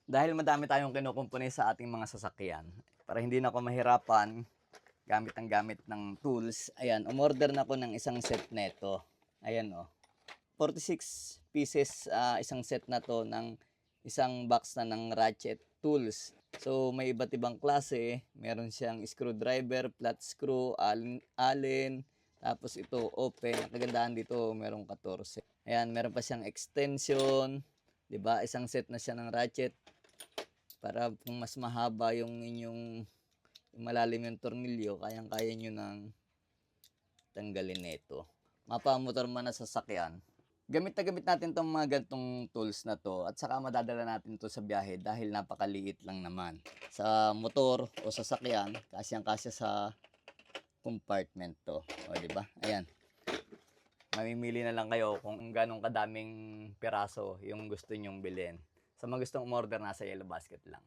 Dahil madami tayong kinukumpuni sa ating mga sasakyan, para hindi na ako mahirapan gamit ang gamit ng tools, ayan, umorder na ako ng isang set neto. Ayan, oh, 46 pieces, isang set na 'to ng isang box na ng ratchet tools. So, may iba't ibang klase, meron siyang screwdriver, flat screw, allen, tapos ito open. Ang kagandahan dito merong 14. Ayan, meron pa siyang extension, 'di ba? Isang set na siya ng ratchet para kung mas mahaba yung inyong malalim yung tornilyo, kayang-kaya nyo ng tanggalin nito. Mapamotor man na sasakyan. Gamit na gamit natin tong mga gantong tools na to at saka madadala natin to sa biyahe dahil napakaliit lang naman. Sa motor o sasakyan, kasyang-kasya sa compartment to. O, di ba? Ayan. Mamimili na lang kayo kung ganong kadaming piraso yung gusto nyong bilhin. Sa mga gustong umorder, nasa Yellow Basket lang.